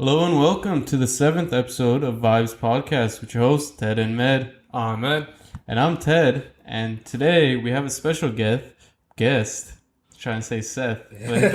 Hello and welcome to the 7th episode of Vibes Podcast with your hosts, Ted and Med. Ahmed. And I'm Ted, and today we have a special guest. Trying to say Seth, but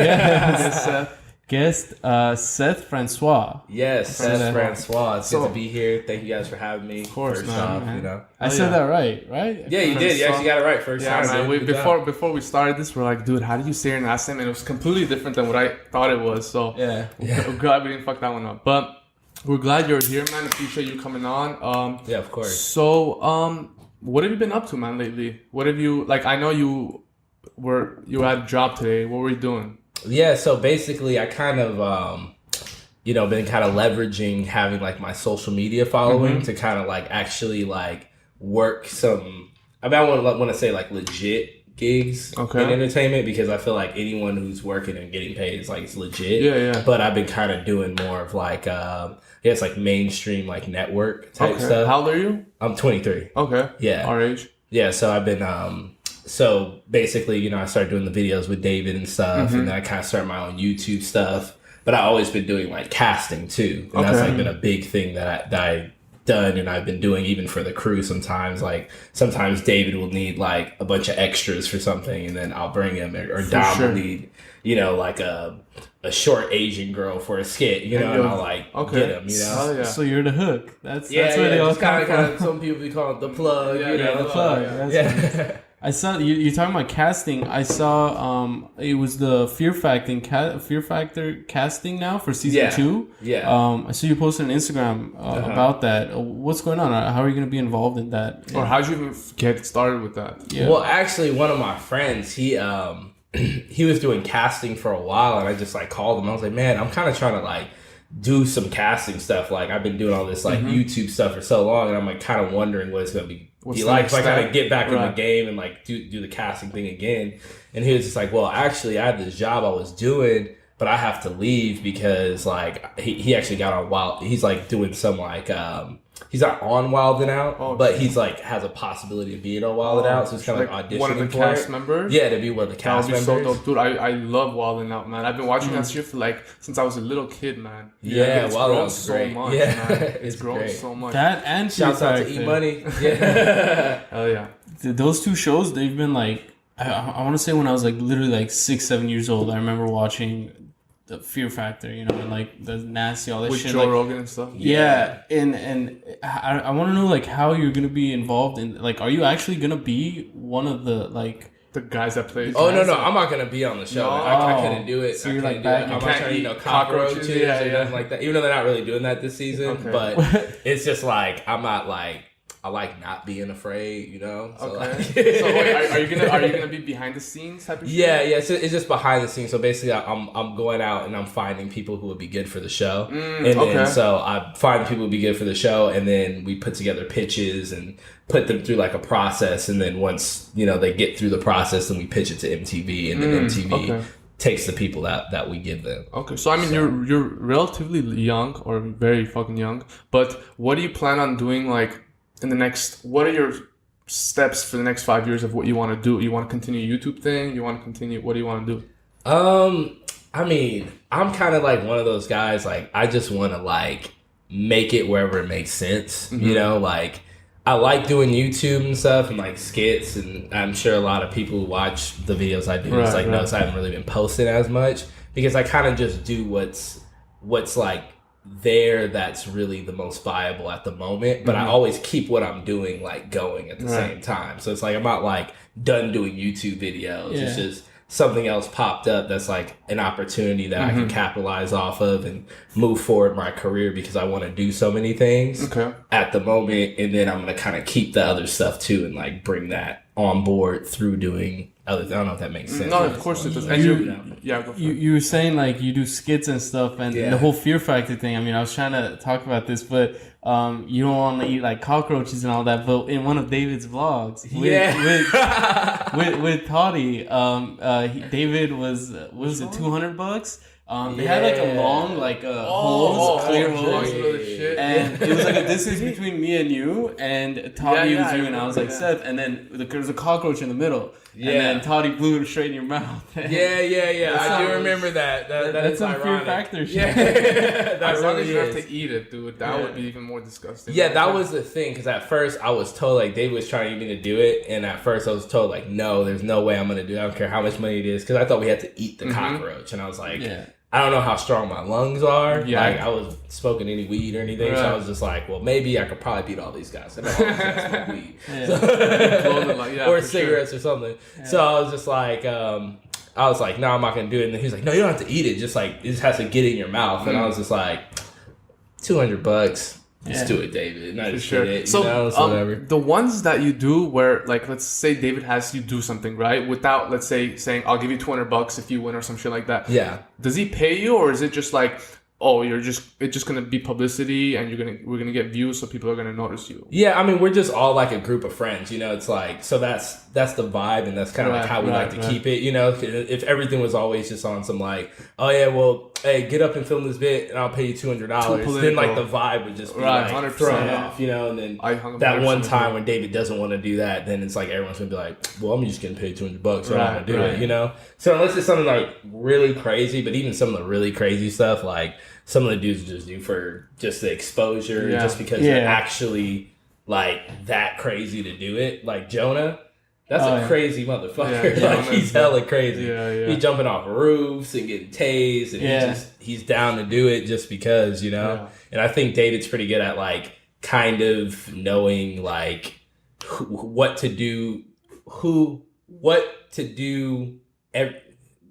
guest Seth Francois. Yes, Seth Francois. It's good to be here. Thank you guys for having me. Of course, first man. I said that right? Yeah, you did. You actually got it right first time. Man. Before we started this, we're like, dude, how did you say your last name? And it was completely different than what I thought it was. So we're glad we didn't fuck that one up. But we're glad you're here, man. Appreciate you coming on. Yeah, of course. So, what have you been up to, man, lately? What have you I know you had a job today. What were you doing? Yeah, so basically I kind of been kind of leveraging having like my social media following to kind of like actually like work some I want to say like legit gigs in entertainment, because I feel like anyone who's working and getting paid is like it's legit. Yeah. But I've been kind of doing more of like it's like mainstream like network type stuff. How old are you? I'm 23. Okay. Yeah. Our age. Yeah, so I've been so basically, I started doing the videos with David and stuff, and then I kind of started my own YouTube stuff. But I've always been doing like casting too, and that's like been a big thing that I done, and I've been doing even for the crew. Sometimes David will need like a bunch of extras for something, and then I'll bring him, or Dom will need like a short Asian girl for a skit, and I'll like get him, Oh, yeah. So you're the hook. That's where they all come kind from. of some people be calling it the plug, the plug. Yeah. I saw you're talking about casting. I saw it was the Fear Factor casting now for season 2. Yeah. I saw you posted on Instagram about that. What's going on? How are you going to be involved in that? Or how'd you even get started with that? Yeah. Well, actually, one of my friends, he was doing casting for a while, and I just like called him. I was like, man, I'm kind of trying to like do some casting stuff. Like I've been doing all this like YouTube stuff for so long, and I'm like kind of wondering what it's going to be like if I kind of get back in the game and like do the casting thing again. And he was just like, well, actually I had this job I was doing, but I have to leave because like he actually got on Wild. He's like doing some like he's not on Wild 'N Out, but he's like has a possibility of being on Wild 'N Out, so it's kind of like auditioning one of the for cast it. members. Yeah, to be one of the cast members. So dope, dude. I love Wild 'N Out, man. I've been watching that shit for like since I was a little kid, man. Yeah, it's Wild 'N grown Out's so great. much. Yeah, Man. it's grown great. so much. That and Shouts out to E Money. Yeah. Hell yeah. Those two shows, they've been like I want to say when I was like literally like 6-7 years old, I remember watching the Fear Factor, and like the nasty all that with shit, Joe like, Rogan and stuff. Yeah, and I want to know like how you're gonna be involved in, like, are you actually gonna be one of the like the guys that play? Oh no, I'm not gonna be on the show. No. I couldn't do it. So I you're couldn't like do it. that. I'm You not can't trying to eat cockroaches or yeah. nothing like that. Even though they're not really doing that this season, but it's just like I'm not like. I like not being afraid, So, Okay. like, So wait, are you gonna be behind the scenes type of shit? Yeah. So it's just behind the scenes. So basically, I'm going out and I'm finding people who would be good for the show, and then so I find people who would be good for the show, and then we put together pitches and put them through like a process, and then once they get through the process, then we pitch it to MTV, and then MTV takes the people that we give them. Okay, so I mean you're relatively young or very fucking young, but what do you plan on doing like? What are your steps for the next 5 years of what you want to do? You want to continue YouTube thing? You want to continue? What do you want to do? I mean, I'm kind of like one of those guys. Like, I just want to like make it wherever it makes sense. Like I like doing YouTube and stuff and like skits, and I'm sure a lot of people who watch the videos I do notice I haven't really been posting as much because I kind of just do what's like there that's really the most viable at the moment, but I always keep what I'm doing like going at the same time. So it's like I'm not like done doing YouTube videos. It's just something else popped up that's like an opportunity that I can capitalize off of and move forward my career, because I want to do so many things at the moment, and then I'm gonna kind of keep the other stuff too and like bring that on board through doing other. I don't know if that makes sense. No, of course it does. And you were saying like you do skits and stuff, and the whole Fear Factor thing. I mean, I was trying to talk about this, but you don't want to eat like cockroaches and all that. But in one of David's vlogs, with Toddy, David was it $200? They had like a long, like hose, clear hose. Shit. And it was like a distance between me and you, and Toddy was you, and I was like Seth, and then there was a cockroach in the middle. Yeah. And then Toddy blew it straight in your mouth. Yeah. I do remember that. That's some fear factor shit. Yeah. As long as you have to eat it, dude, that would be even more disgusting. Yeah, that was the thing, because at first I was told, like, David was trying to get me to do it, and at first I was told, like, no, there's no way I'm going to do it. I don't care how much money it is, because I thought we had to eat the cockroach, and I was like, I don't know how strong my lungs are. Yeah. Like, I was smoking any weed or anything, so I was just like, well, maybe I could probably beat all these guys. I know all these guys smoke weed. Or cigarettes or something. Yeah. So I was just like, no, I'm not going to do it. And then he's like, no, you don't have to eat it. Just like, it just has to get in your mouth. And I was just like, $200. Just do it, David. And I just did it. So whatever. The ones that you do where, like, let's say David has you do something, right? Without, let's say, saying, I'll give you $200 if you win or some shit like that. Yeah. Does he pay you, or is it just like, oh, it's just gonna be publicity and we're gonna get views, so people are gonna notice you? Yeah, I mean, we're just all like a group of friends, you know. It's like, so that's the vibe, and that's kind of like how we like to keep it, you know. If everything was always just on some like, oh yeah, well, hey, get up and film this bit and I'll pay you $200, then like the vibe would just be like 100%, thrown off, you know. And then that one time when David doesn't want to do that, then it's like everyone's gonna be like, well, I'm just getting paid $200, so I don't want to do it, you know. So unless it's something like really crazy, but even some of the really crazy stuff, like some of the dudes just do for just the exposure, just because they're actually like that crazy to do it. Like Jonah, that's a crazy motherfucker. Like he's hella crazy. He's jumping off roofs and getting tased, and he's down to do it just because, you know. Yeah. And I think David's pretty good at like kind of knowing like what to do.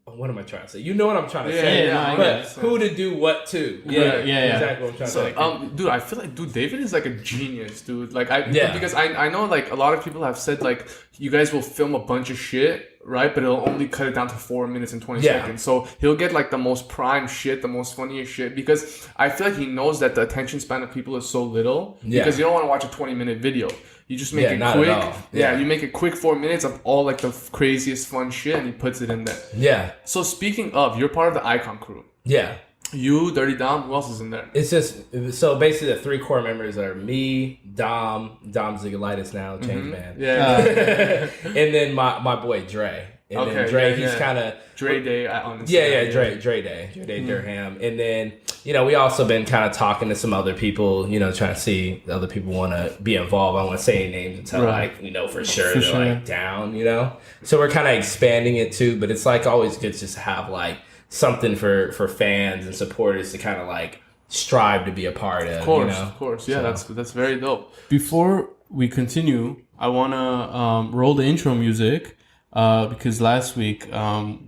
What am I trying to say? You know what I'm trying to say. But who to do what to. Exactly what I'm trying to say. Dude, I feel like, David is like a genius, dude. Like, because I know like a lot of people have said like, you guys will film a bunch of shit, right? But it'll only cut it down to 4 minutes and 20 seconds. So he'll get like the most prime shit, the most funniest shit, because I feel like he knows that the attention span of people is so little. Because you don't want to watch a 20-minute video. You just make it quick. You make it quick 4 minutes of all like the craziest fun shit, and he puts it in there. Yeah. So speaking of, you're part of the Icon crew. Yeah. You, Dirty Dom, who else is in there? It's just, so basically the 3 core members are me, Dom Zigalitis now, Change Man. And then my boy Dre. And then Dre, he's kind of... Dre Day on Instagram. Dre Day Durham. And then, you know, we also been kind of talking to some other people, you know, trying to see if other people want to be involved. I don't want to say any names until, like, we know for sure they're, like, down, you know? So we're kind of expanding it, too. But it's, like, always good just to have, like, something for fans and supporters to kind of, like, strive to be a part of, you know? Of course. Yeah, that's very dope. Before we continue, I want to roll the intro music. Because last week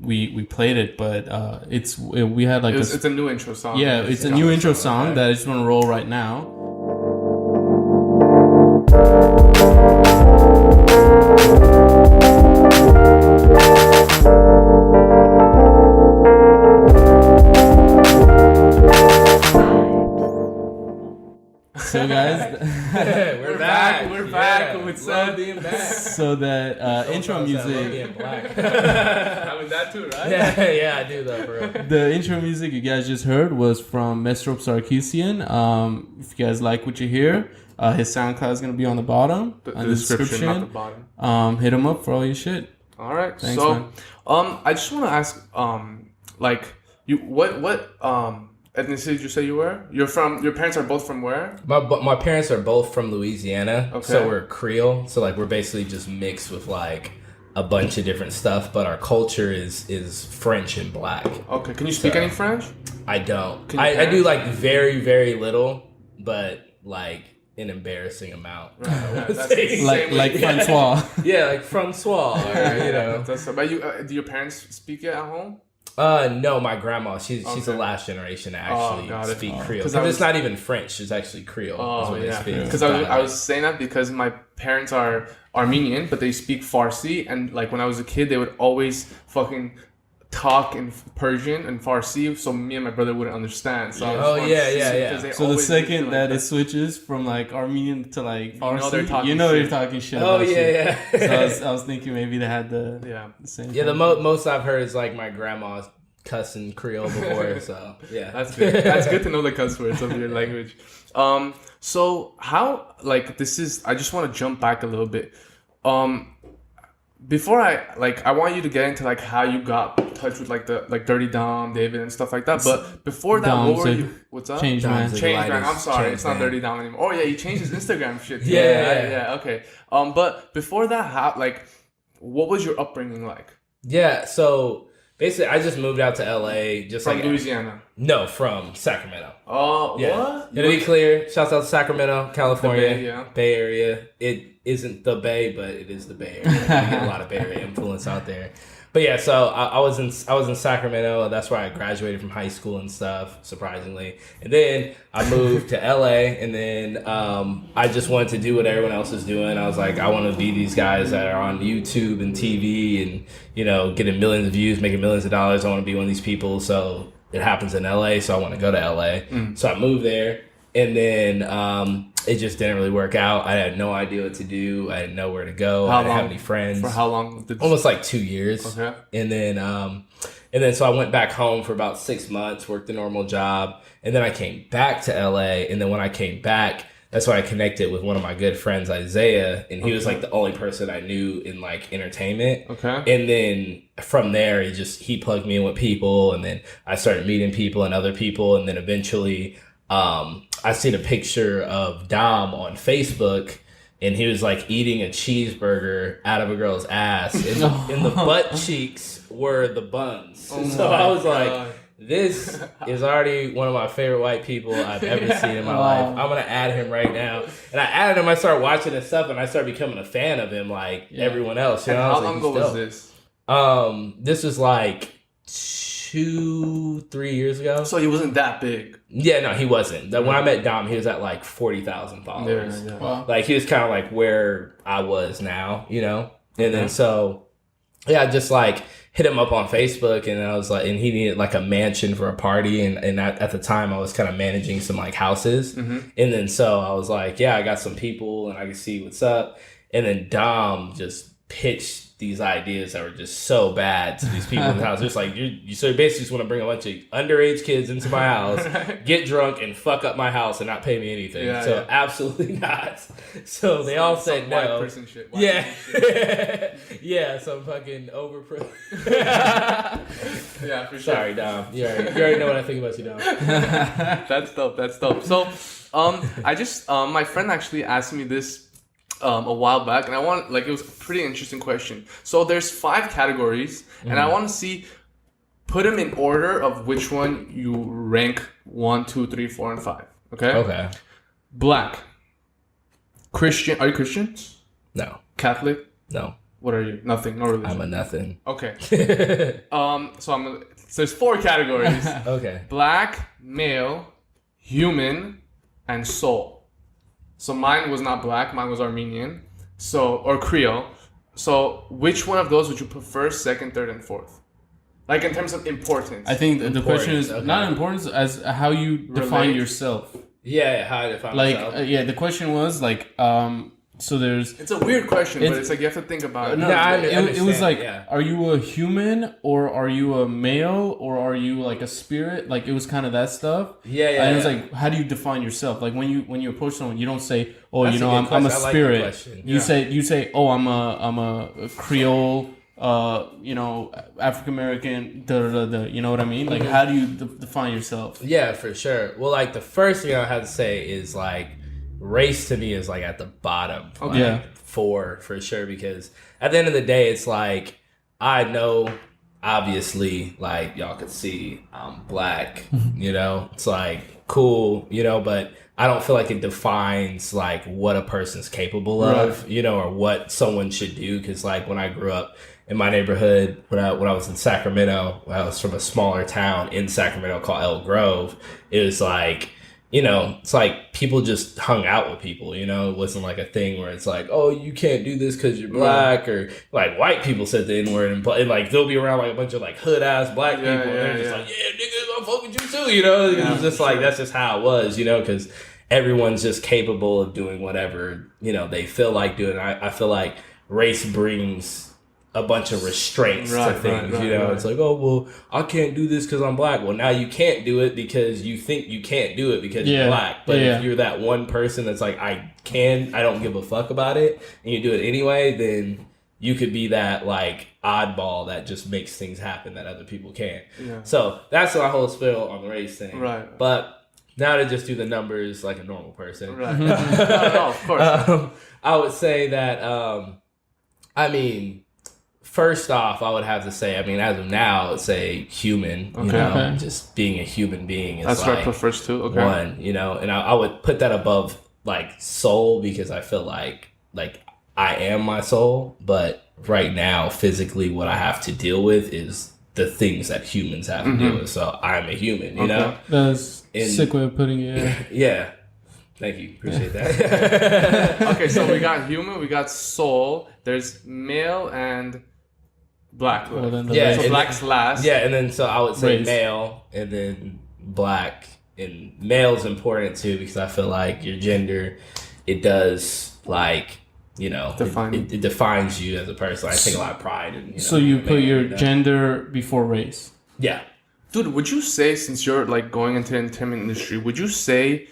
we played it, but we had like it's a new intro song. Yeah, it's a new intro song that I just want to roll right now. So guys, we're back. We're back with Seth. Being back. So that intro music. I mean that too, right? Yeah, I do though, bro. The intro music you guys just heard was from Mesrop Sarkisyan. If you guys like what you hear, his SoundCloud is gonna be on the bottom, the description, not the bottom. Hit him up for all your shit. All right. Thanks, so, man. I just want to ask, like, you what ethnicity did you say you were? Your parents are both from where? My parents are both from Louisiana. Okay. So we're Creole. So like we're basically just mixed with like a bunch of different stuff, but our culture is French and Black. Okay. Can you speak any French? I don't. I do like very, very little, but like an embarrassing amount. Right. like Francois. Yeah, like Francois. Or, you know. But do your parents speak it at home? No, my grandma. She's the last generation to actually speak Creole. Because it's not even French. It's actually Creole. Oh, yeah. Because I was saying that because my parents are Armenian, but they speak Farsi. And like when I was a kid, they would always fucking talk in Persian and Farsi, so me and my brother wouldn't understand. So So the second that it switches from like Armenian to like Farsi, they're talking shit. Oh yeah, yeah. So I was thinking maybe they had the same. Yeah, the most I've heard is like my grandma cussing Creole before, so yeah. That's good. That's good to know the cuss words of your language. So how, like, this is, I just want to jump back a little bit. Before I want you to get into like how you got in touch with like the Dirty Dom, David, and stuff like that. But before that, Dom's what were you? What's up? Change man. Change man. I'm sorry, it's not Man. Dirty Dom anymore. Oh yeah, he changed his Instagram shit. Yeah. Okay. But before that, how, like, what was your upbringing like? Yeah, so basically I just moved out to LA just From like Louisiana. No, from Sacramento. Oh, Yeah. what? And to be clear, shouts out to Sacramento, California, The Bay, yeah. Bay Area. It isn't the Bay, but it is the Bay Area. I get a lot of Bay Area influence out there. But yeah, so I was in Sacramento. That's where I graduated from high school and stuff, surprisingly. And then I moved to LA, and then I just wanted to do what everyone else is doing. I was like, I want to be these guys that are on YouTube and TV and, you know, getting millions of views, making millions of dollars. I want to be one of these people. So it happens in LA, so I want to go to LA. So I moved there, and then it just didn't really work out. I had no idea what to do. I didn't know where to go. I didn't have any friends. For how long? Almost like 2 years. Okay. And then so I went back home for about 6 months, worked a normal job, and then I came back to LA. And then when I came back, that's when I connected with one of my good friends, Isaiah, and he was like the only person I knew in like entertainment. Okay. And then from there, he plugged me in with people, and then I started meeting people and other people, and then eventually I seen a picture of Dom on Facebook, and he was like eating a cheeseburger out of a girl's ass, and in the butt cheeks were the buns. So I was like, this is already one of my favorite white people I've ever seen in my life. I'm gonna add him right now. And I added him. I started watching his stuff, and I started becoming a fan of him, like everyone else. You know, How long ago was this? This was like 2-3 years ago. So he wasn't that big. Yeah, no, he wasn't. When I met Dom, he was at like 40,000 followers. Yeah. Wow. Like he was kind of like where I was now, you know. And then so, yeah, I just like hit him up on Facebook, and I was like, and he needed like a mansion for a party, and at the time I was kind of managing some like houses, and then so I was like, yeah, I got some people, and I can see what's up, and then Dom just pitched these ideas that were just so bad to these people in the house. Just like you basically just want to bring a bunch of underage kids into my house, get drunk, and fuck up my house and not pay me anything. Absolutely not. So they all said no. White person shit. Yeah, some fucking overprivileged. Yeah, for sure. Sorry, Dom. You already know what I think about you, Dom. That's dope. So, I just my friend actually asked me this a while back, and it was a pretty interesting question. So there's 5 categories, and I want to put them in order of which one you rank 1, 2, 3, 4, and 5. Okay. Okay. Black. Christian. Are you Christian? No. Catholic. No. What are you? Nothing. No religion. I'm a nothing. Okay. So there's 4 categories. Okay. Black, male, human, and soul. So mine was not black, mine was Armenian, or Creole. So which one of those would you prefer, second, third, and fourth? Like in terms of importance. I think the question is Okay. not importance as how you define yourself. Yeah, how I define Like, myself. the question was like, so there's. It's a weird question, but It's- it's like you have to think about it. No, I it was understand, like, yeah. are you a human or are you a male or are you like a spirit? Like it was kind of that stuff. Yeah. And it was like, how do you define yourself? Like when you approach someone, you don't say, oh, That's you know, a good I'm a question. I like the spirit. question. You say, oh, I'm a Creole, you know, African American, you know what I mean? Like, how do you define yourself? Yeah, for sure. Well, like the first thing I have to say is like race to me is like at the bottom. Like, Yeah. for sure, because at the end of the day, it's like I know obviously like y'all could see I'm black, you know, it's like cool, you know, but I don't feel like it defines like what a person's capable of, you know, or what someone should do. Because like when I grew up in my neighborhood, when I was in Sacramento, I was from a smaller town in Sacramento called El Grove. It was like, you know, it's like people just hung out with people, you know, it wasn't like a thing where it's like, oh, you can't do this because you're black, or like white people said the N-word, and like they'll be around like a bunch of like hood ass black people, and they're just like, yeah, nigga, I'm fucking you too, you know. It's just like that's just how it was, you know, because everyone's just capable of doing whatever, you know, they feel like doing. I feel like race brings a bunch of restraints to things. It's like, oh, well, I can't do this because I'm black. Well, now you can't do it because you think you can't do it because you're black. But if you're that one person that's like, I don't give a fuck about it, and you do it anyway, then you could be that like oddball that just makes things happen that other people can't. Yeah. So that's my whole spiel on the race thing. Right. But now to just do the numbers like a normal person. Right. No, of course. I would say that, first off, I would have to say, as of now, I would say human. Just being a human being is that's like what I prefer too. Okay. One, and I would put that above like soul because I feel like I am my soul, but right now, physically, what I have to deal with is the things that humans have to deal with. So I'm a human, you know? That's a sick way of putting it. Yeah. Thank you. Appreciate that. Okay, so we got human, we got soul. There's male and black. Well, then so black's last. Yeah, and then so I would say male and then black. And male's important too because I feel like your gender, it does like... it defines you as a person. I take a lot of pride in. So you put your gender before race. Yeah, dude. Would you say, since you're like going into the entertainment industry, would you say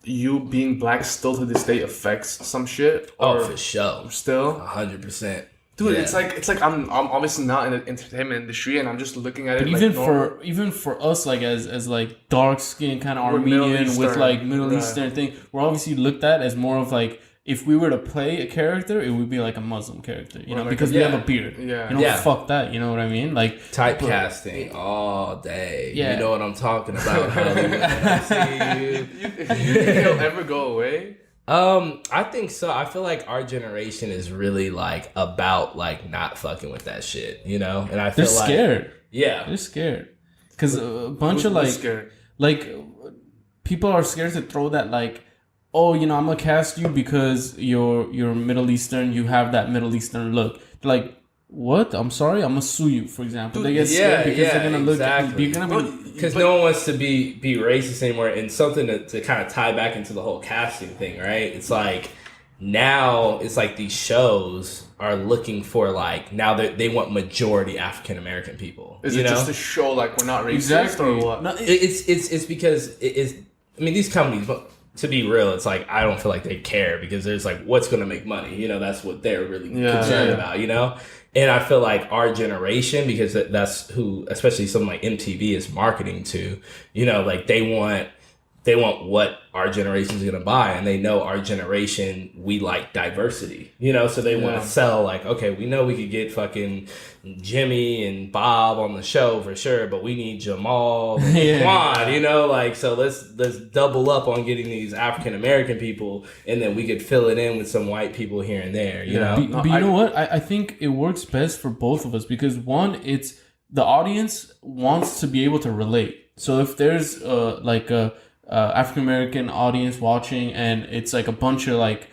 you being black still to this day affects some shit? Or for sure. Still, 100%. Dude, it's like I'm obviously not in the entertainment industry, and I'm just looking at it. But even for us, like as like dark skinned kind of Armenian with like Middle Eastern thing, we're obviously looked at as more of like. If we were to play a character, it would be like a Muslim character, because we have a beard. Yeah. Fuck that, you know what I mean? Like typecasting all day. Yeah. You know what I'm talking about, Hollywood. You think it'll ever go away? I think so. I feel like our generation is really like about like not fucking with that shit, And I feel they're scared. Yeah. They're scared. Because a bunch of like people are scared to throw that like, oh, I'm gonna cast you because you're Middle Eastern. You have that Middle Eastern look. They're like, what? I'm sorry. I'm gonna sue you. For example, they get scared because they're gonna look. Because no one wants to be racist anymore. And something to kind of tie back into the whole casting thing, right? It's like now it's like these shows are looking for like now they want majority African American people. Is it just to show like we're not racist or what? No, it's because it is. These companies. To be real, it's like I don't feel like they care because there's like what's going to make money. That's what they're really concerned about. And I feel like our generation, because that's who, especially something like MTV is marketing to. Like they want what our generation is going to buy, and they know our generation, we like diversity. So they want to sell like, okay, we know we could get fucking Jimmy and Bob on the show for sure, but we need Jamal and Quan, like, so let's double up on getting these African American people, and then we could fill it in with some white people here and there, But you know what? I think it works best for both of us because one, it's the audience wants to be able to relate. So if there's like a African American audience watching and it's like a bunch of like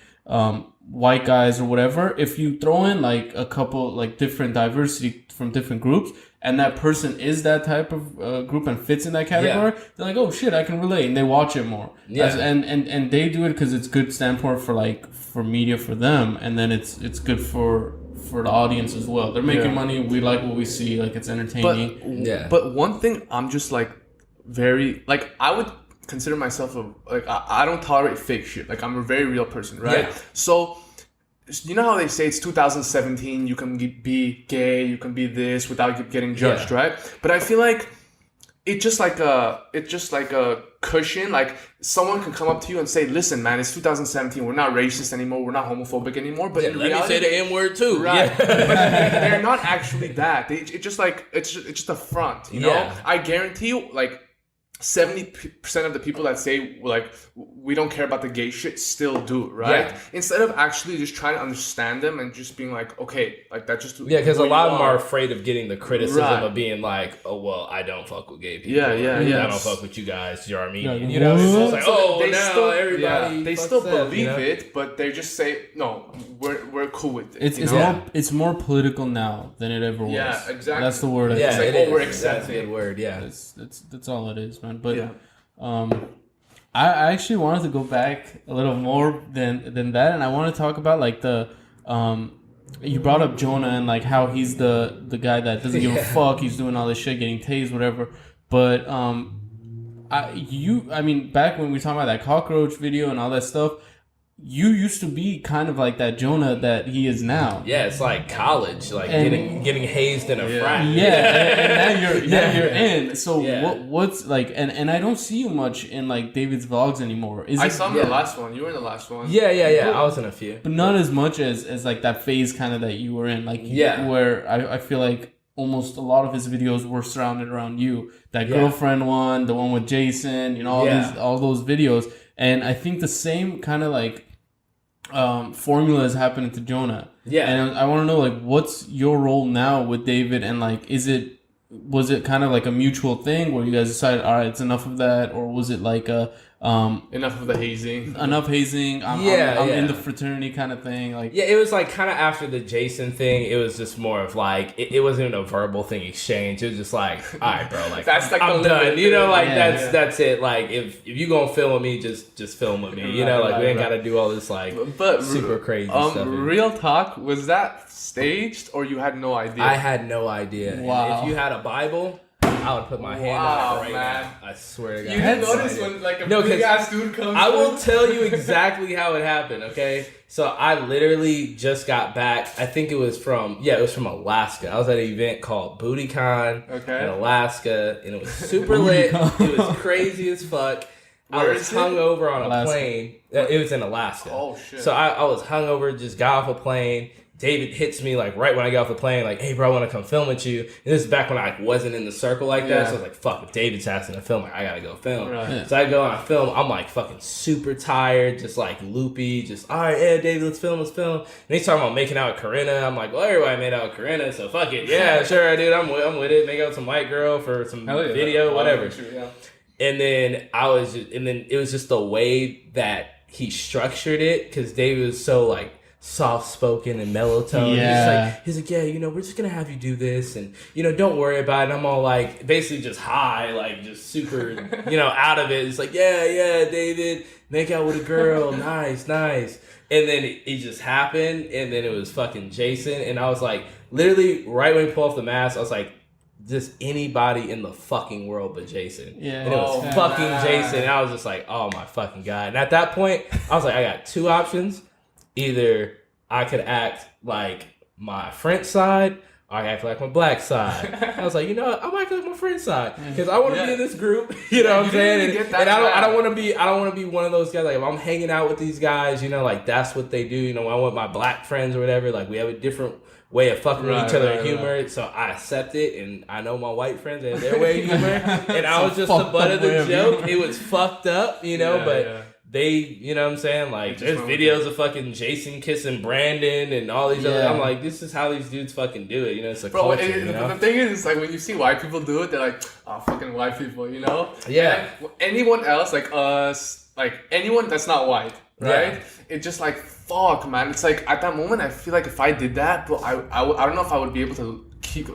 white guys or whatever, if you throw in like a couple like different diversity from different groups and that person is that type of group and fits in that category, they're like, oh shit, I can relate, and they watch it more. And they do it because it's good standpoint for media for them, and then it's good for the audience as well. They're making money, we like what we see, like it's entertaining. But one thing I'm just like very like I would consider myself I don't tolerate fake shit. Like I'm a very real person, right? Yeah. So you know how they say it's 2017, you can be gay, you can be this without getting judged, right? But I feel like it's just like a cushion. Like someone can come up to you and say, "Listen, man, it's 2017. We're not racist anymore. We're not homophobic anymore." But in reality, let me say the N-word too, right? But they're not actually that. It's just a front, you know. I guarantee you, like 70% of the people that say like we don't care about the gay shit still do it, right? Instead of actually just trying to understand them and just being like, okay, like that just because a lot of them are afraid of getting the criticism of being like, oh well, I don't fuck with gay people. I don't fuck with you guys. You're Armenian. You know, it's like, oh, they now everybody they still believe it, but they just say no, we're cool with it. It's more political now than it ever was. Yeah, exactly. That's the word. Yeah, it's like that's a good word. Yeah, that's all it is, man. But I actually wanted to go back a little more than that, and I want to talk about like the you brought up Jonah and like how he's the guy that doesn't give a fuck. He's doing all this shit, getting tased, whatever. But I mean, back when we were talking about that cockroach video and all that stuff, you used to be kind of like that Jonah that he is now. Yeah, it's like college, like getting hazed in a frat. Yeah, and now you're in. So what's like, and I don't see you much in like David's vlogs anymore. I saw him in the last one. You were in the last one. Yeah. I was in a few, but not as much as like that phase kind of that you were in. Like where I feel like almost a lot of his videos were surrounded around you. That girlfriend one, the one with Jason, you know, all those videos. And I think the same kind of like formula is happening to Jonah. Yeah. And I want to know, like, what's your role now with David? And like, was it kind of like a mutual thing where you guys decided, all right, it's enough of that? Or was it like a enough of the hazing? Enough hazing. I'm in the fraternity kind of thing. Like, yeah, it was like kind of after the Jason thing. It was just more of like it wasn't a verbal thing exchange. It was just like, all right, bro, like that's like I'm done. You know, like that's it. Like if you gonna film with me, just film with me. You know, like we ain't gotta do all this like super crazy stuff. Real talk, was that staged or you had no idea? I had no idea. Wow. And if you had a Bible, I would put my hand on it right now. I swear to God. You didn't notice when like a big ass dude comes I will tell you exactly how it happened, okay? So I literally just got back. I think it was from Alaska. I was at an event called BootyCon in Alaska, and it was super lit. It was crazy as fuck. I was hungover on a plane. It was in Alaska. Oh, shit. So I was hungover, just got off a plane. David hits me like right when I got off the plane, like, hey bro, I want to come film with you. And this is back when I wasn't in the circle like that. So I was like, fuck, if David's asking to film, like, I gotta go film. Right. So I go and I film. I'm like fucking super tired, just like loopy, just all right, yeah, David, let's film. And he's talking about making out with Corinna. I'm like, well, everybody made out with Corinna, so fuck it. Yeah, sure, dude, I'm with it. Make out with some white girl for some video, whatever. And then it was just the way that he structured it, because David was so like soft-spoken and mellow tone. He's like, yeah, you know, we're just gonna have you do this, and you know, don't worry about it. And I'm all like, basically just high, like just super, you know, out of it. It's like, yeah, David, make out with a girl, nice. And then it just happened, and then it was fucking Jason, and I was like, literally right when he pulled off the mask, I was like, just anybody in the fucking world but Jason. Yeah. And it was fucking Jason. And I was just like, oh my fucking God. And at that point, I was like, I got two options. Either I could act like my French side, or I act like my black side. I was like, you know what? I'm acting like my French side, because I want to be in this group. You know what I'm saying? And I don't want to be one of those guys. Like if I'm hanging out with these guys, you know, like that's what they do. You know, I want my black friends or whatever. Like we have a different way of fucking with each other in humor. So I accept it, and I know my white friends and their way of humor. And I was just the butt of the joke. It was fucked up, you know, but they, you know what I'm saying? Like, there's videos of fucking Jason kissing Brandon and all these other. I'm like, this is how these dudes fucking do it. You know, it's a culture. You know? The thing is, like, when you see white people do it, they're like, oh, fucking white people, you know? Yeah. And anyone else, like us, like anyone that's not white, right? Yeah. It's just like, fuck, man. It's like, at that moment, I feel like if I did that, bro, I don't know if I would be able to keep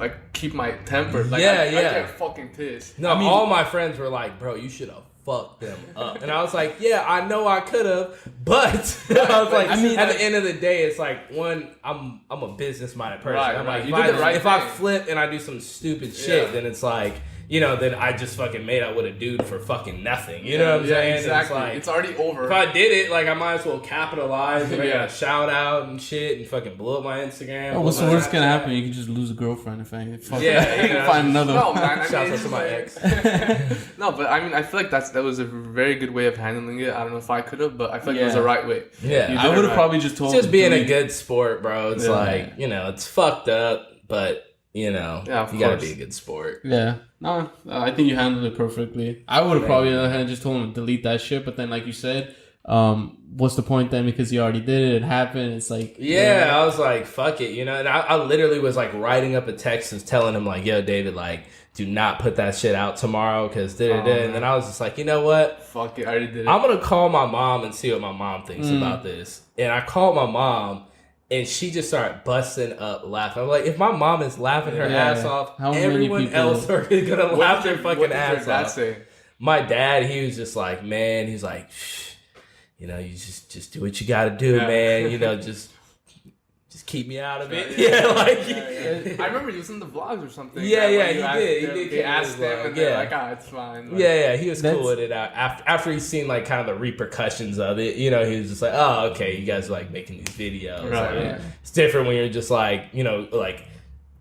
my temper. Like, I get fucking pissed. No, I mean, all my friends were like, bro, you should have fucked them up. And I was like, yeah, I know I could have, but I was like, at the end of the day, it's like, one, I'm a business minded person. Right, I'm like, if I flip and I do some stupid shit, then it's like, you know, then I just fucking made out with a dude for fucking nothing. You know what I'm saying? Exactly. It's already over. If I did it, like, I might as well capitalize and I got a shout out and shit and fucking blow up my Instagram. Oh, what's the worst gonna happen? You can just lose a girlfriend if I find another. No, man. Shout out to my ex. No, but I mean, I feel like that was a very good way of handling it. I don't know if I could have, but I feel like it was the right way. Yeah, I would have probably just told. It's just being a good sport, bro. It's like, you know, it's fucked up, but you know, you gotta be a good sport. Yeah. No, I think you handled it perfectly. I would have probably just told him to delete that shit, but then like you said, what's the point then? Because you already did it. It happened. It's like... Yeah, I was like, fuck it, you know? And I literally was like writing up a text and telling him like, yo, David, like, do not put that shit out tomorrow because and then I was just like, you know what? Fuck it, I already did it. I'm going to call my mom and see what my mom thinks about this. And I called my mom. And she just started busting up laughing. I'm like, if my mom is laughing her ass off, everyone else are gonna laugh their fucking ass off. Say? My dad, he was just like, man, he's like, shh, you know, you just do what you gotta do, man. You know, just just keep me out of it. Yeah, like I remember he was in the vlogs or something. Yeah, right? he did. They asked him, and they're like, "Ah, it's fine." Like, yeah, he was cool with it. After he's seen like kind of the repercussions of it, you know, he was just like, "Oh, okay, you guys are like making these videos." Right. Like, it's different when you're just like, you know, like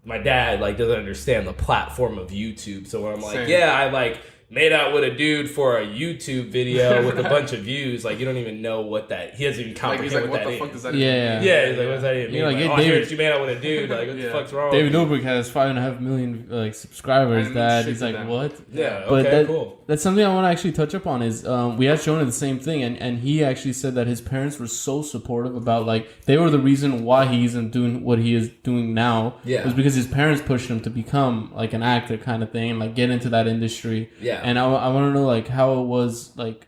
my dad like doesn't understand the platform of YouTube, so when I'm like, Same. I like made out with a dude for a YouTube video with a bunch of views. Like, you don't even know what that... He doesn't even comprehend like, what the that fuck is. does that Yeah. Yeah, he's like, what's that even mean? You're like, Like, hey, I heard David. you made out with a dude. Like, what the fuck's wrong David with Dobrik has 5.5 million like subscribers. And He's shit like, to them. what? you? Yeah, But okay, cool. that's something I want to actually touch up on is we had shown him the same thing, and he actually said that his parents were so supportive about like they were the reason why he isn't doing what he is doing now. Yeah. Was because his parents pushed him to become like an actor kind of thing, and like get into that industry. Yeah. And I want to know like how it was like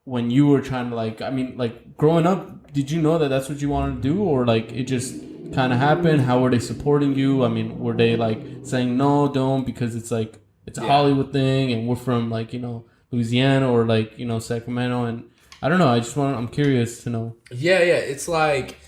when you were trying to like, I mean, like growing up, did you know that that's what you wanted to do, or like it just kind of happened? How were they supporting you? I mean, were they like saying no, don't, because it's like it's a Hollywood thing and we're from like, you know, Louisiana or like, you know, Sacramento, and I don't know, I'm curious to know. Yeah, it's like,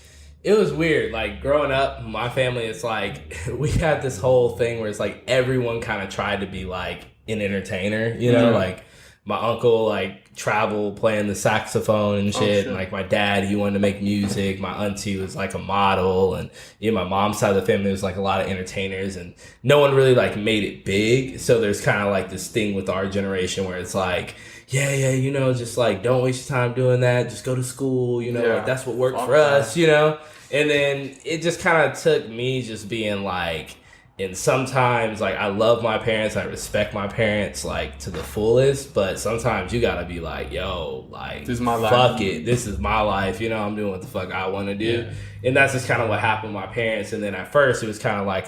it was weird. Like, growing up, my family, it's like, we had this whole thing where it's like everyone kind of tried to be like an entertainer, you know? Yeah. Like, my uncle, like, traveled playing the saxophone and shit. And, like, my dad, he wanted to make music. My auntie was, like, a model. And, you know, my mom's side of the family was, like, a lot of entertainers. And no one really, like, made it big. So there's kind of, like, this thing with our generation where it's, like, yeah, you know, just, like, don't waste your time doing that. Just go to school, you know. Like, that's what worked for us, you know. And then it just kind of took me just being, like... And sometimes, like, I love my parents, I respect my parents, like, to the fullest, but sometimes you gotta be like, yo, like, This is my fuck life. it, this is my life, you know, I'm doing what the fuck I want to do. Yeah. And that's just kind of what happened with my parents. And then at first, it was kind of like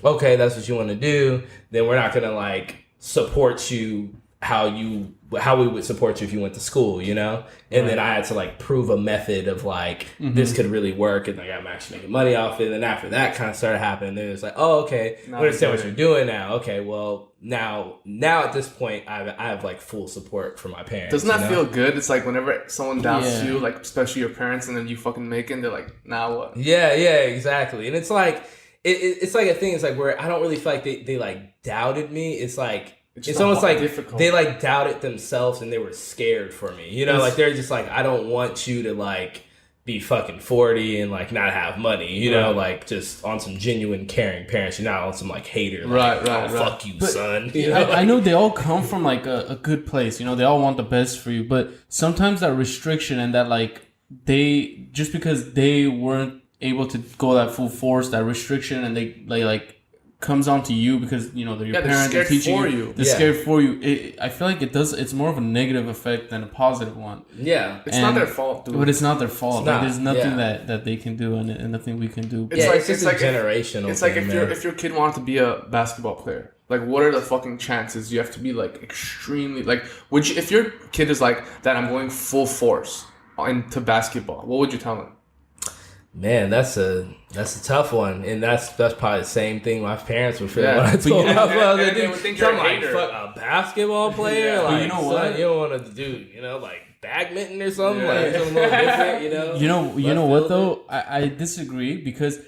okay, that's what you want to do, then we're not gonna, like, support you how we would support you if you went to school, you know? And then I had to like prove a method of like, this could really work, and like I'm actually making money off it. And then after that kind of started happening, then it was like, oh, okay, I understand what you're doing now. Okay, well, now at this point, I have like full support from my parents. Doesn't that you know? feel good? It's like whenever someone doubts Yeah. you, like especially your parents, and then you fucking make it, and they're like, now what? Yeah, exactly. And it's like, it's like a thing, it's like where I don't really feel like they like doubted me. It's like, it's almost like difficult. they like doubted themselves and they were scared for me. You know, like they're just like, I don't want you to like be fucking 40 and like not have money. You know, like just on some genuine caring parents. You're not on some like hater. Like, Right. Fuck you, But son. You know? I know they all come from like a good place. You know, they all want the best for you. But sometimes that restriction and that like they just because they weren't able to go that full force, that restriction, and they like comes onto you because you know they're your parents, they're teaching you. They're scared for you. I feel like it's more of a negative effect than a positive one. Yeah, it's not their fault, dude. But it's not their fault. Not, there's nothing that they can do and nothing we can do. It's just a generational. It's like thing, if your kid wanted to be a basketball player, like what are the fucking chances? You have to be like extremely like. Would you, if your kid is like that, I'm going full force into basketball. What would you tell them? Man, that's a tough one, and that's probably the same thing my parents would feel when I told them they would think you're a hater. Fuck, a basketball player, like, you know son, what? you don't want to do, you know, like badminton or something, like something a little different, you know. You know what though? I disagree because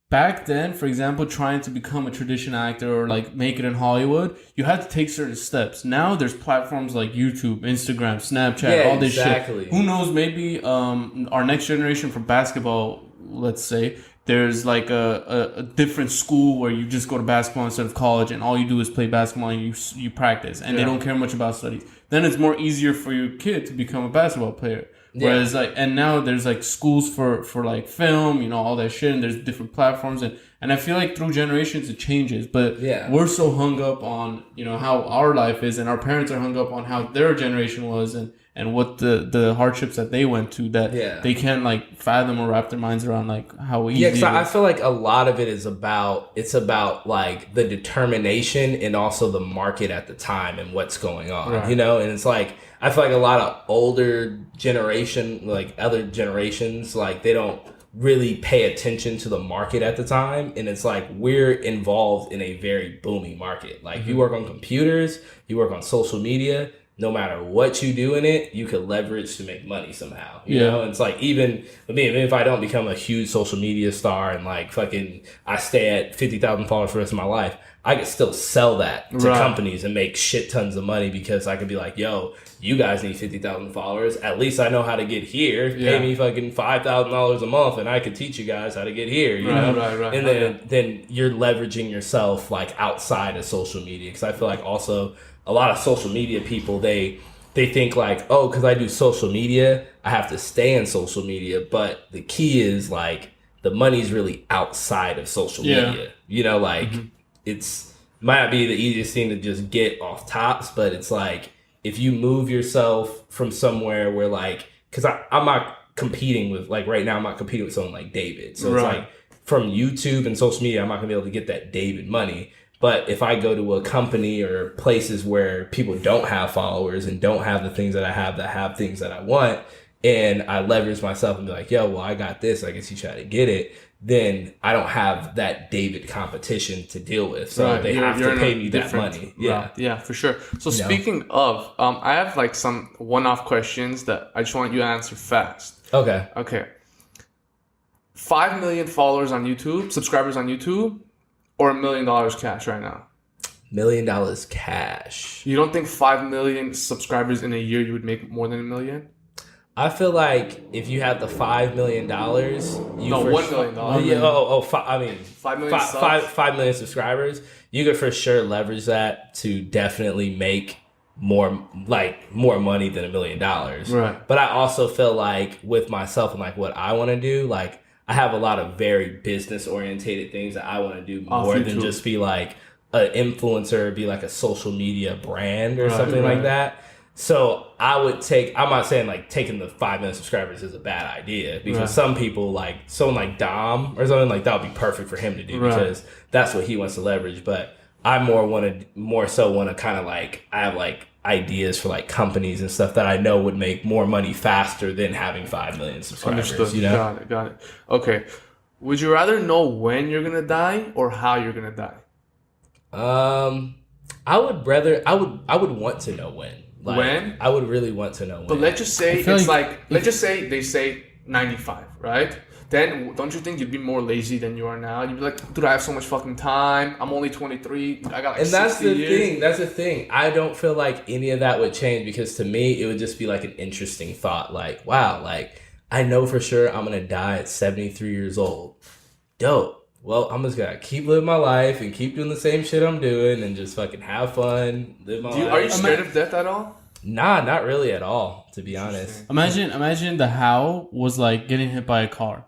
back then, for example, trying to become a traditional actor or like make it in Hollywood, you had to take certain steps. Now there's platforms like YouTube, Instagram, Snapchat, all this shit. Who knows? Maybe our next generation for basketball, let's say, there's like a different school where you just go to basketball instead of college, and all you do is play basketball and you practice, and they don't care much about studies. Then it's more easier for your kid to become a basketball player. Whereas like, and now there's like schools for like film, you know, all that shit, and there's different platforms, and I feel like through generations it changes, but we're so hung up on, you know, how our life is, and our parents are hung up on how their generation was and what the hardships that they went to that they can't like fathom or wrap their minds around like how easy. Yeah, because I feel like a lot of it is about like the determination and also the market at the time and what's going on, you know, and it's like. I feel like a lot of older generation, like other generations, like they don't really pay attention to the market at the time. And it's like we're involved in a very booming market. Like you work on computers, you work on social media, no matter what you do in it, you could leverage to make money somehow. You know, and it's like even if I don't become a huge social media star and like fucking I stay at 50,000 followers for the rest of my life, I could still sell that to companies and make shit tons of money because I could be like, yo, you guys need 50,000 followers. At least I know how to get here. Pay me fucking $5,000 a month and I could teach you guys how to get here. You know? Right. And then you're leveraging yourself like outside of social media. Because I feel like also a lot of social media people, they think like, oh, because I do social media, I have to stay in social media. But the key is like the money's really outside of social media. You know, like it's might not be the easiest thing to just get off tops, but it's like if you move yourself from somewhere where like, because I'm not competing with, like right now I'm not competing with someone like David. So it's like from YouTube and social media, I'm not gonna be able to get that David money. But if I go to a company or places where people don't have followers and don't have the things that I have that have things that I want, and I leverage myself and be like, yo, well, I got this, I guess you try to get it, then I don't have that David competition to deal with. So they have to pay me that money. Yeah, for sure. So speaking of, I have like some one-off questions that I just want you to answer fast. Okay. 5 million followers on YouTube, subscribers on YouTube, or $1 million cash right now? $1 million cash. You don't think 5 million subscribers in a year you would make more than $1 million? I feel like if you had the $5 million, $1 million. 5 million. 5 million subscribers. You could for sure leverage that to definitely make more money than $1 million. Right. But I also feel like with myself and like what I want to do, like I have a lot of very business orientated things that I want to do more than just be like an influencer, be like a social media brand or something like that. So I would I'm not saying like taking the 5 million subscribers is a bad idea because some people like someone like Dom or something like that would be perfect for him to do because that's what he wants to leverage. But I more so want to kind of like, I have like ideas for like companies and stuff that I know would make more money faster than having 5 million subscribers. Understood. You know? Got it. Okay. Would you rather know when you're going to die or how you're going to die? I would want to know when. Like, when? I would really want to know when. But let's just say let's just say they say 95, right? Then don't you think you'd be more lazy than you are now? You'd be like, dude, I have so much fucking time. I'm only 23. I got like and 60 years. That's the thing. I don't feel like any of that would change because to me, it would just be like an interesting thought. Like, wow, like I know for sure I'm going to die at 73 years old. Dope. Well, I'm just going to keep living my life and keep doing the same shit I'm doing and just fucking have fun, live my life. Are you scared of death at all? Nah, not really at all, to be honest. Imagine the how was like getting hit by a car.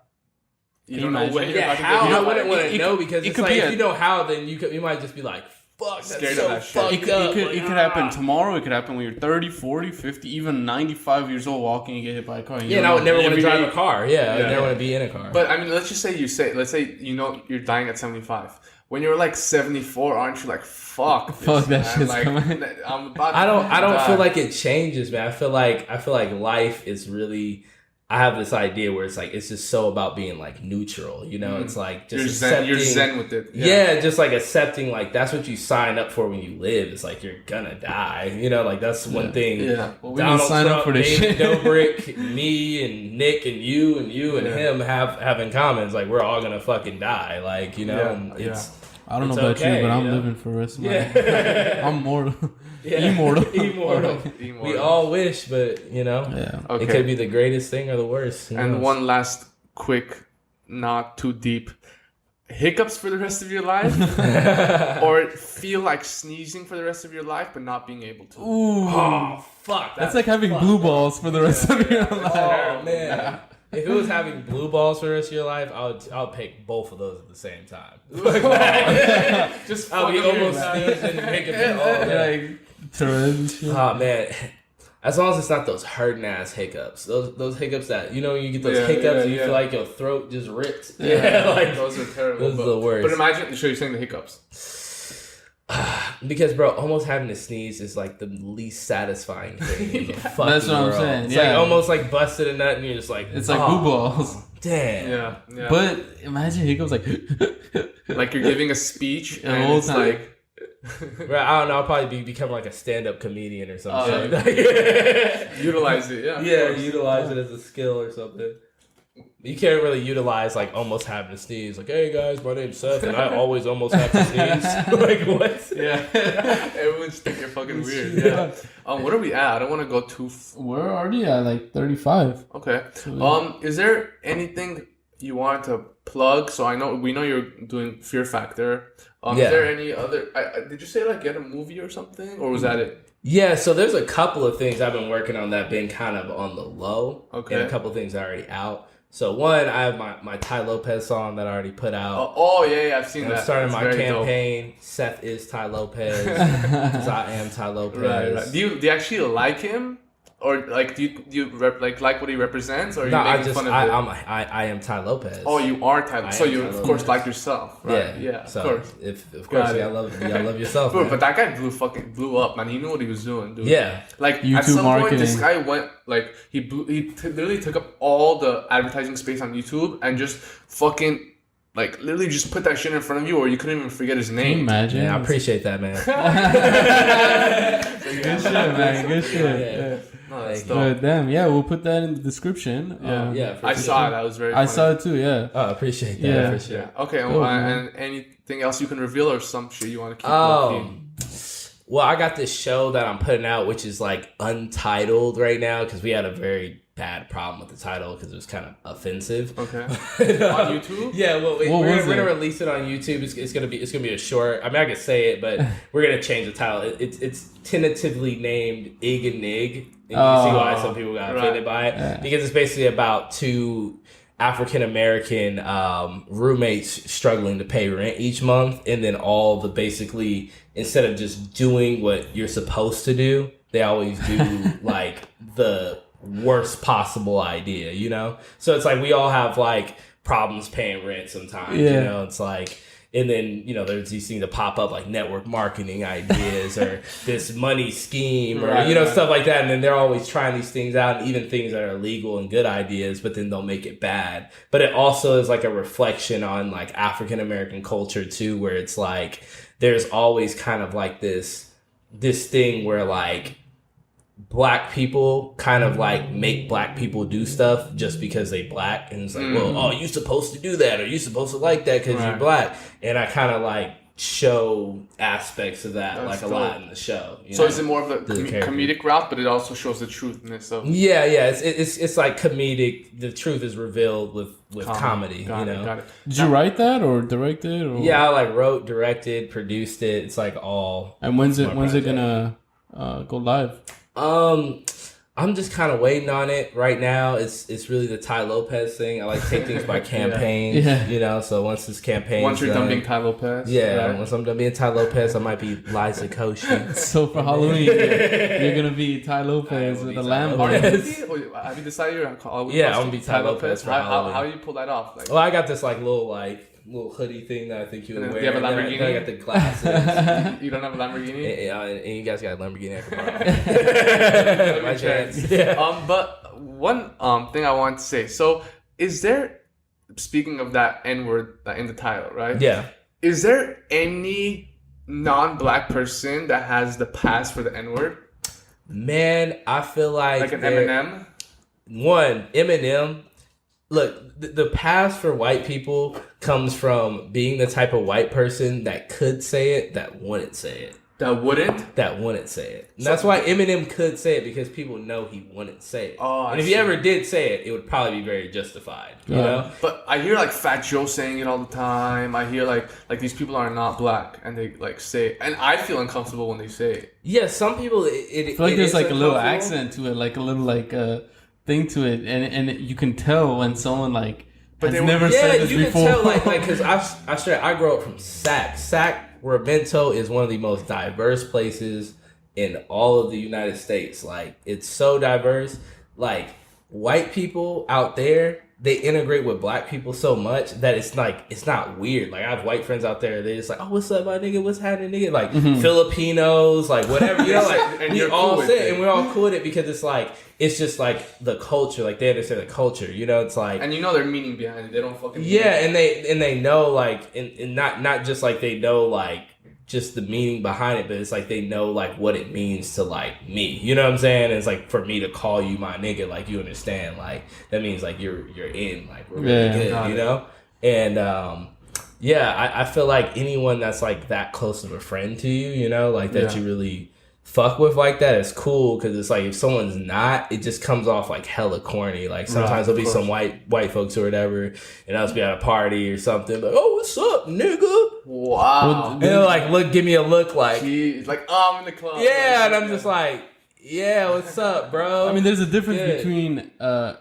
You don't know when you're about to how get hit. I wouldn't want to know because it's like if you know how, then you might just be like, fuck, that's scared so of that shit. It could happen tomorrow. It could happen when you're 30, 40, 50, even 95 years old walking and get hit by a car. And I would never want to drive a car. I would never want to be in a car. But I mean, let's say you know you're dying at 75. When you're like 74, aren't you like, fuck that shit's like, coming. I'm about to I don't die. feel like it changes, man. I feel like life is really. I have this idea where it's like it's just so about being like neutral, you know. It's like just you're zen with it. Yeah, just like accepting like that's what you sign up for when you live. It's like you're gonna die, you know. Like that's one thing. Yeah, well, we Donald didn't sign Trump, up for this shit. Dobrik, me and Nick and you and him have in common. It's like we're all gonna fucking die, like you know. And it's I don't know about you, but I'm living for the rest of my life. I'm mortal. Immortal. We all wish, but you know, Okay. it could be the greatest thing or the worst. And one last quick, not too deep, hiccups for the rest of your life, or feel like sneezing for the rest of your life but not being able to. Ooh, oh fuck! That's like having blue balls for the rest of your life. Oh man. If it was having blue balls for the rest of your life, I'll pick both of those at the same time. Just I'll be almost sneezing and making it all day. Oh man. As long as it's not those hurting ass hiccups. Those hiccups that you get those hiccups and you feel like your throat just ripped. Like those are terrible. Those are the worst. But imagine you're saying the hiccups. Because bro, almost having to sneeze is like the least satisfying thing in the fucking world. That's what I'm saying. It's like almost like busted a nut and you're just like it's like blue balls. Damn. Yeah. But imagine hiccups like like you're giving a speech and whole it's time. like Right, I don't know. I'll probably become like a stand-up comedian or something. Utilize it, yeah. Yeah, utilize it as a skill or something. You can't really utilize like almost having to sneeze. Like, hey guys, my name's Seth, and I always almost have to sneeze. Like, what? Yeah. Everyone's think you're fucking weird. Yeah. What are we at? I don't want to go too. We're already at like 35. Okay. Is there anything you want to plug? So we know you're doing Fear Factor. Is there any other? Did you say like get a movie or something, or was that it? Yeah, so there's a couple of things I've been working on that been kind of on the low. Okay. And a couple of things are already out. So one, I have my Ty Lopez song that I already put out. Yeah, I've seen that. I'm starting my campaign. Dope. Seth is Ty Lopez because I am Ty Lopez. Right. Do you actually like him? Or like, do you like what he represents, or are you making fun of it? I am Ty Lopez. Oh, you are Ty. So you of course like yourself, right? Yeah, so of course. Of course, I love yourself. Bro, but that guy blew up, man. He knew what he was doing, dude. Yeah, like YouTube at some marketing. point, this guy went like he literally took up all the advertising space on YouTube and just fucking. Like, literally just put that shit in front of you or you couldn't even forget his name. Can you imagine? Yeah, I appreciate that, man. Good shit, man. Good shit. Yeah. No, that's But damn, yeah, we'll put that in the description. I saw it. That was very funny. I saw it too, yeah. Oh, I appreciate that. Yeah. For sure. Yeah. Okay, Cool, and anything else you can reveal or some shit you want to keep looking? Well, I got this show that I'm putting out, which is like untitled right now because we had a very bad problem with the title because it was kind of offensive. Okay. On YouTube? Yeah, well, we're gonna release it on YouTube. It's gonna be a short. I mean, I could say it, but we're gonna change the title. It's tentatively named Ig and Nig. And you can see why some people got offended by it because it's basically about two African American roommates struggling to pay rent each month, and then all the basically instead of just doing what you're supposed to do, they always do like the worst possible idea, you know? So it's like we all have like problems paying rent sometimes, you know? It's like, and then, you know, there's these things that pop up like network marketing ideas or this money scheme or, you know, stuff like that. And then they're always trying these things out, and even things that are legal and good ideas, but then they'll make it bad. But it also is like a reflection on like African American culture too, where it's like, there's always kind of like this thing where like, Black people kind of like make Black people do stuff just because they Black, and it's like, well, you supposed to do that, or you supposed to like that because you're Black, and I kind of like show aspects of that. That's like a lot in the show. So is it more of the comedic route, but it also shows the truthness of? Yeah, it's like comedic. The truth is revealed with comedy. Got it. Did you write that or direct it? Or? Yeah, I like wrote, directed, produced it. It's like all. And when's it gonna go live? I'm just kind of waiting on it right now. It's really the Ty Lopez thing. I like to take things by campaign, you know. So once this campaign, once you're done being Ty Lopez, once I'm done being Ty Lopez, I might be Liza Koshy. So for Halloween, you're gonna be Ty Lopez with a Lambo. Have you decided you're gonna I'm gonna be Ty Lopez for Halloween. How do you pull that off? Like, well, I got this like little hoodie thing that I think you would wear. Do you have a Lamborghini? I got the glasses. You don't have a Lamborghini? And you guys got a Lamborghini I can borrow. My chance. Yeah. But one thing I want to say. So, is there, speaking of that N-word in the title, right? Yeah. Is there any non-Black person that has the pass for the N-word? Man, I feel like an Eminem? Eminem. Look, the pass for white people comes from being the type of white person that could say it, that wouldn't say it. That wouldn't say it. And that's why Eminem could say it, because people know he wouldn't say it. Oh, and if he ever did say it, it would probably be very justified. You know? But I hear like Fat Joe saying it all the time. I hear like these people are not Black and they like say it. And I feel uncomfortable when they say it. Yeah, some people I feel like there's like a little accent to it, like a little like thing to it, and you can tell when someone like has never said this before. Yeah, you can tell because I grew up from Sacramento is one of the most diverse places in all of the United States. Like, it's so diverse. Like, white people out there, they integrate with Black people so much that it's like, it's not weird. Like, I have white friends out there, they're just like, oh, what's up, my nigga? What's happening, nigga? Like, Filipinos, like, whatever, you know, like, and we all sit and we're all cool with it because it's like, it's just like the culture, like they understand the culture, you know. It's like, and you know their meaning behind it. They don't fucking and they know like, and not just like they know like just the meaning behind it, but it's like they know like what it means to like me. You know what I'm saying? And it's like for me to call you my nigga, like you understand, like that means like you're in, like we're really good, you know? And I feel like anyone that's like that close of a friend to you, you know, like that you really fuck with like that is cool, because it's like if someone's not, it just comes off like hella corny. Like sometimes there'll be some white folks or whatever, and I'll just be at a party or something, like, oh, what's up, nigga? Wow. And they'll like give me a look like, like, oh, I'm in the club. Yeah, and I'm just like, yeah, what's up, bro? I mean, there's a difference between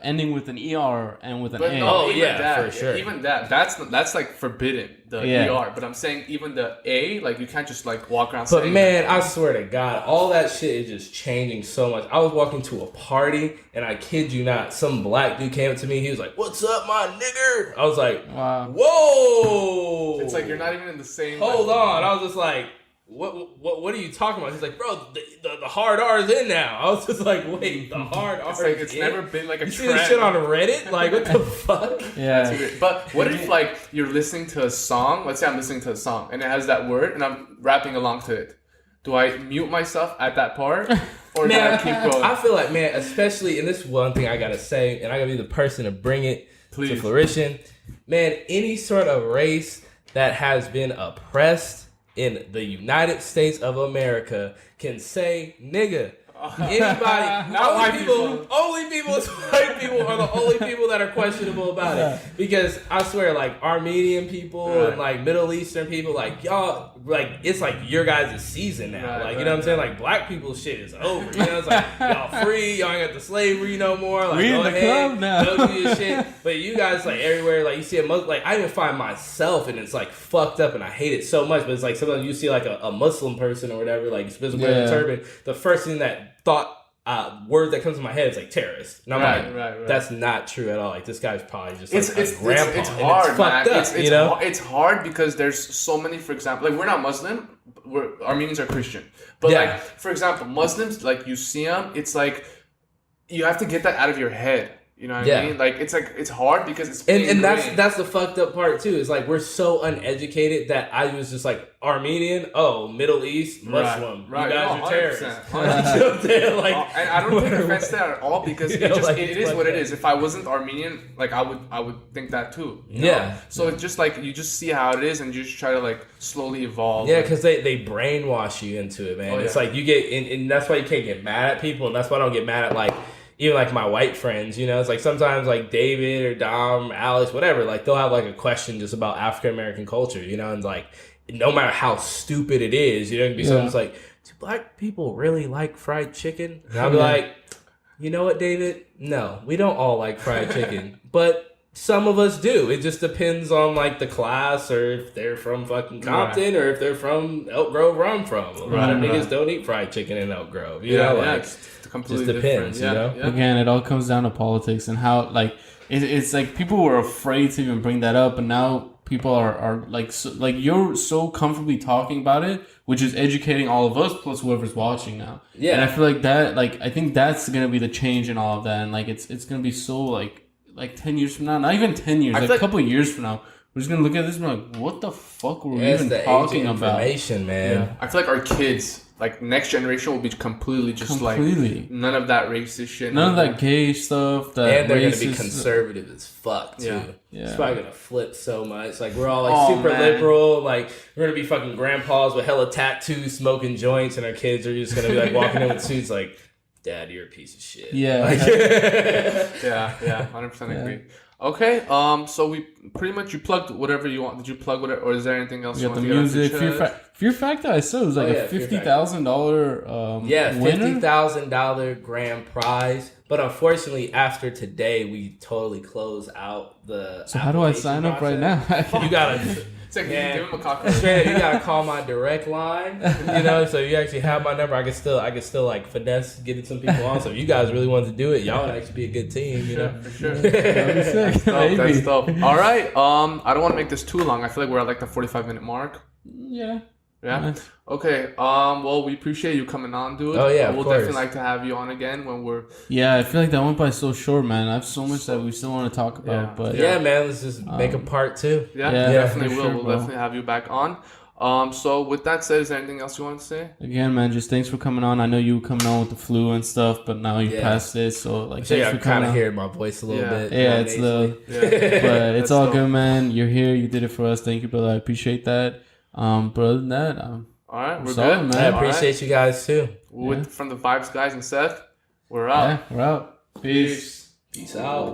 ending with an ER and with an A. Oh, yeah, for sure. Even that's like forbidden, the ER. But I'm saying even the A, like you can't just like walk around saying. But man, I swear to God, all that shit is just changing so much. I was walking to a party, and I kid you not, some black dude came up to me. He was like, "What's up, my nigger?" I was like, wow. Whoa! It's like you're not even in the same. Hold on, I was just like, What are you talking about? He's like, bro, the hard R is in now. I was just like, wait, the hard R it's like, is it's in? never been like a you trend. see this shit on Reddit? Like, what the fuck? Yeah. That's weird. But what if like you're listening to a song? Let's say I'm listening to a song and it has that word and I'm rapping along to it. Do I mute myself at that part, or do I keep going? I feel like, man, especially, and this is one thing I gotta say, and I gotta be the person to bring it to fruition. Man, any sort of race that has been oppressed in the United States of America can say nigga. Anybody, only people is white people are the only people that are questionable about it. Because I swear, like Armenian people and like Middle Eastern people, like y'all, like it's like your guys' season now. Like you know what I'm saying? Like black people's shit is over. You know, it's like y'all free, y'all ain't got the slavery no more. Like we go in the ahead, club now. go do your shit. But you guys like everywhere, like you see a Muslim, like I even find myself and it's like fucked up and I hate it so much. But it's like sometimes you see like a Muslim person or whatever, like especially wearing a turban. The first thing that word that comes to my head is like terrorist, and I'm like, that's not true at all. Like this guy's probably just like it's grandpa. It's hard, it's fucked man. Up, you know? It's hard because there's so many. For example, like we're not Muslim, Armenians are Christian, but like for example, Muslims, like you see them, it's like you have to get that out of your head. You know what I mean? Like it's hard because it's and that's the fucked up part too. Is like we're so uneducated that I was just like Armenian, Middle East, Muslim. Right. You guys are terrorists. You know what I'm saying? Like, and I don't take offense to that at all because it is what it is. If I wasn't Armenian, like I would think that too. You know? So it's just like you just see how it is and you just try to like slowly evolve. Yeah, because they brainwash you into it, man. It's like you get and that's why you can't get mad at people, and that's why I don't get mad at like even like my white friends, you know, it's like sometimes like David or Dom, Alex, whatever, like they'll have like a question just about African American culture, you know, and like no matter how stupid it is, you know, it can be something like, do black people really like fried chicken? And I'll be like, you know what, David? No, we don't all like fried chicken, but some of us do. It just depends on like the class or if they're from fucking Compton or if they're from Elk Grove where I'm from. A lot of niggas don't eat fried chicken in Elk Grove, you know, like completely just depends, you know? Again, it all comes down to politics and how like it's like people were afraid to even bring that up, and now people are like like you're so comfortably talking about it, which is educating all of us plus whoever's watching now. Yeah, and I feel like that, like I think that's gonna be the change in all of that, and like it's gonna be so like 10 years from now, not even 10 years, like a couple of years from now, we're just gonna look at this and be like, what the fuck were we even talking about? Information, man. Yeah. I feel like our kids, like next generation, will be completely like none of that racist shit, none of that gay stuff. And they're gonna be conservative as fuck too. Yeah. It's probably gonna flip so much. Like we're all like super liberal. Like we're gonna be fucking grandpas with hella tattoos, smoking joints, and our kids are just gonna be like walking in with suits, like, Dad, you're a piece of shit. Yeah. Like, yeah, 100% agree. Okay, so we pretty much, you plugged whatever you want. Did you plug whatever, or is there anything else you want the music? Fear Factor, I saw it was like a $50,000 winner. $50,000 grand prize. But unfortunately, after today, we totally close out the. So how do I sign up right now? You gotta. It's like, give him a cockroach. Straight up, you gotta call my direct line. You know, so you actually have my number. I can still like finesse getting some people on. So if you guys really wanted to do it, y'all would actually be a good team. You know, for sure. That's dope. All right. I don't want to make this too long. I feel like we're at like the 45-minute mark. Yeah. Yeah. Nice. Okay. Well, we appreciate you coming on, dude. Oh yeah, we'll definitely like to have you on again when we're. Yeah, I feel like that went by so short, man. I have so much that we still want to talk about, but yeah, man, let's just make a part 2. Yeah, definitely will. We'll definitely have you back on. So with that said, is there anything else you want to say? Again, man, just thanks for coming on. I know you were coming on with the flu and stuff, but now you passed it, so like, So thanks yeah, for I'm kind coming of on. hearing my voice a little bit. Yeah, it's the, but it's all good, man. You're here, you did it for us. Thank you, brother. I appreciate that. But other than that, all right, we're solid, good, man. I appreciate you guys too. From the Vibes guys and Seth, we're out. Yeah, we're out. Peace. Peace out.